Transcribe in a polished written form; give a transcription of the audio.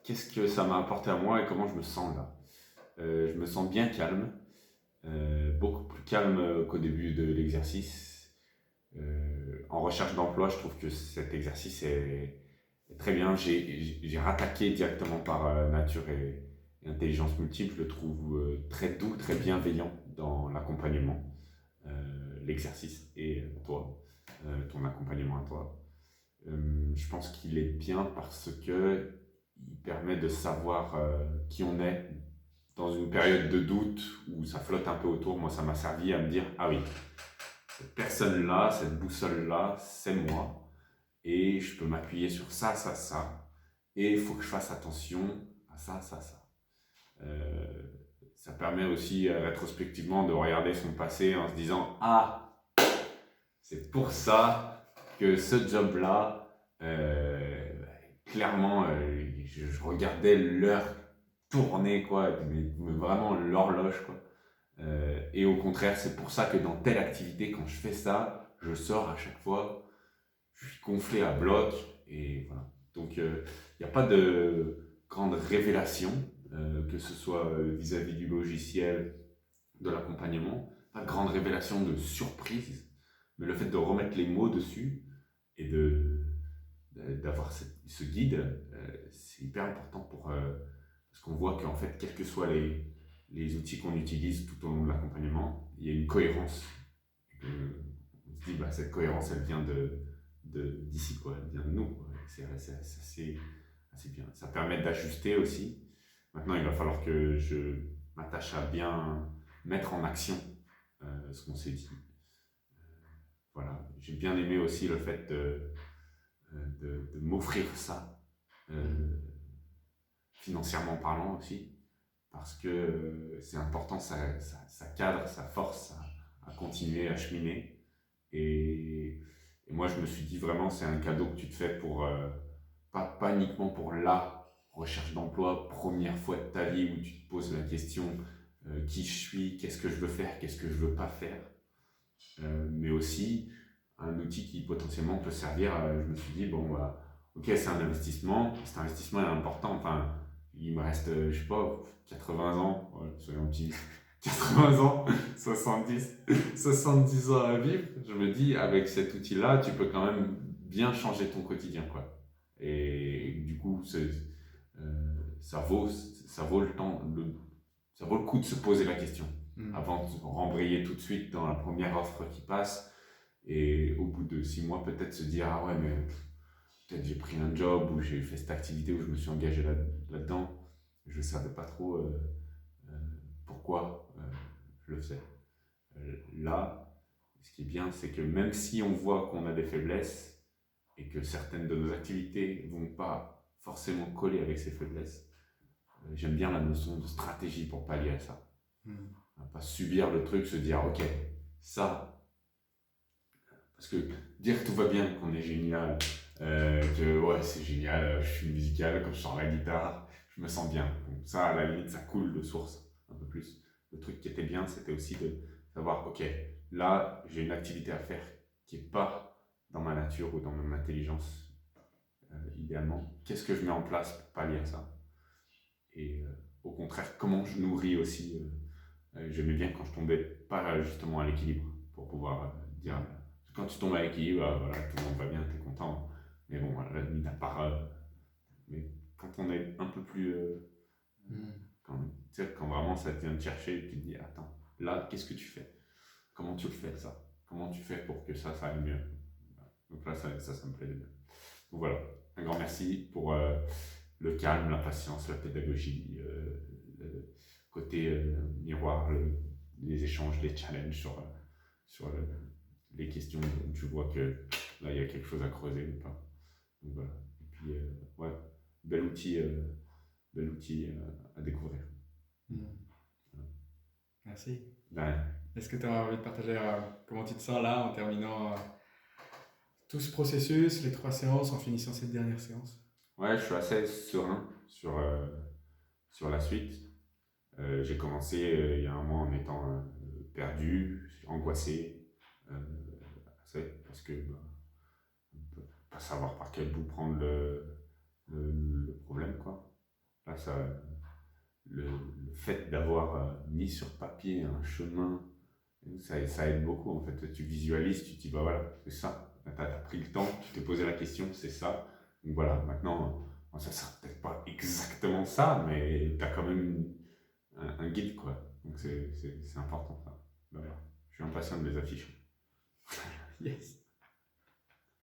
qu'est-ce que ça m'a apporté à moi et comment je me sens là? Je me sens bien calme, beaucoup plus calme qu'au début de l'exercice. En recherche d'emploi, je trouve que cet exercice est très bien. J'ai rattaqué directement par nature et intelligence multiple. Je le trouve très doux, très bienveillant dans l'accompagnement, l'exercice et toi, ton accompagnement à toi. Je pense qu'il est bien parce que il permet de savoir qui on est dans une période de doute où ça flotte un peu autour. Moi, ça m'a servi à me dire, ah oui, cette personne-là, cette boussole-là, c'est moi. Et je peux m'appuyer sur ça, ça, ça. Et il faut que je fasse attention à ça, ça, ça. Euh, Ça permet aussi rétrospectivement de regarder son passé en se disant, ah, c'est pour ça que ce job-là, clairement, je regardais l'heure tourner, quoi, mais vraiment l'horloge, quoi. Et au contraire, c'est pour ça que dans telle activité, quand je fais ça, je sors à chaque fois, je suis gonflé à bloc, et voilà. Donc, il n'y a pas de grande révélation, que ce soit vis-à-vis du logiciel, de l'accompagnement, pas de grande révélation de surprise, mais le fait de remettre les mots dessus et d'avoir ce guide, c'est hyper important parce qu'on voit qu'en fait, quels que soient les outils qu'on utilise tout au long de l'accompagnement, il y a une cohérence. On se dit, bah, cette cohérence, elle vient d'ici, quoi, elle vient de nous, quoi. C'est assez bien. Ça permet d'ajuster aussi. Maintenant, il va falloir que je m'attache à bien mettre en action ce qu'on s'est dit. Voilà. J'ai bien aimé aussi le fait de m'offrir ça, financièrement parlant aussi, parce que c'est important, ça cadre, ça force à continuer, à cheminer. Et moi, je me suis dit vraiment, c'est un cadeau que tu te fais pour, pas uniquement pour la recherche d'emploi, première fois de ta vie où tu te poses la question qui je suis, qu'est-ce que je veux faire, qu'est-ce que je veux pas faire, mais aussi un outil qui potentiellement peut servir. Je me suis dit, bon, bah, ok, c'est un investissement, cet investissement est important. Enfin, il me reste, je sais pas, 80 ans, ouais, soyons optimistes, 80 ans, 70, 70 ans à vivre. Je me dis, avec cet outil-là, tu peux quand même bien changer ton quotidien, quoi. Et du coup, ça vaut le temps, ça vaut le coup de se poser la question avant de rembrayer tout de suite dans la première offre qui passe. Et au bout de 6 mois, peut-être se dire, ah ouais, mais peut-être j'ai pris un job ou j'ai fait cette activité où je me suis engagé là-dedans. Je ne savais pas trop euh, pourquoi je le faisais. Là, ce qui est bien, c'est que même si on voit qu'on a des faiblesses et que certaines de nos activités ne vont pas forcément coller avec ces faiblesses, j'aime bien la notion de stratégie pour pallier à ça. À pas subir le truc, se dire, ok, ça, parce que dire que tout va bien, qu'on est génial, que ouais, c'est génial, je suis musical, quand je sors la guitare, je me sens bien. Donc ça, à la limite, ça coule de source un peu plus. Le truc qui était bien, c'était aussi de savoir, ok, là, j'ai une activité à faire qui n'est pas dans ma nature ou dans mon intelligence, idéalement. Qu'est-ce que je mets en place pour pallier à ça? Et au contraire, comment je nourris aussi. J'aimais bien quand je tombais pas justement à l'équilibre pour pouvoir dire quand tu tombes à l'équilibre, voilà, tout le monde va bien, tu es content. Mais bon, à la limite, à part. Mais quand on est un peu plus. Quand, tu sais, quand vraiment ça vient te chercher, tu te dis attends, là, qu'est-ce que tu fais? Comment tu le fais ça? Comment tu fais pour que ça aille mieux? Donc là, ça me plaît bien. Donc voilà, un grand merci pour le calme, la patience, la pédagogie, le côté miroir, les échanges, les challenges sur les questions où tu vois que là il y a quelque chose à creuser ou pas. Donc voilà. Et puis, ouais, bel outil à découvrir. Voilà. Merci. Ben, Est-ce que tu as envie de partager comment tu te sens là en terminant tout ce processus, les 3 séances, en finissant cette dernière séance? ouais, je suis assez serein sur la suite. J'ai commencé il y a un mois en étant perdu, angoissé, euh, parce que bah, on peut pas savoir par quel bout prendre le problème, quoi. Voilà, le fait d'avoir mis sur papier un chemin, ça aide beaucoup en fait. Tu visualises, tu te dis bah voilà, c'est ça. Tu as pris le temps, tu t'es posé la question, c'est ça. Donc voilà, maintenant, ça sera peut-être pas exactement ça, mais tu as quand même un guide quoi. Donc c'est important ça. Voilà. Je suis impatient de les afficher. Yes.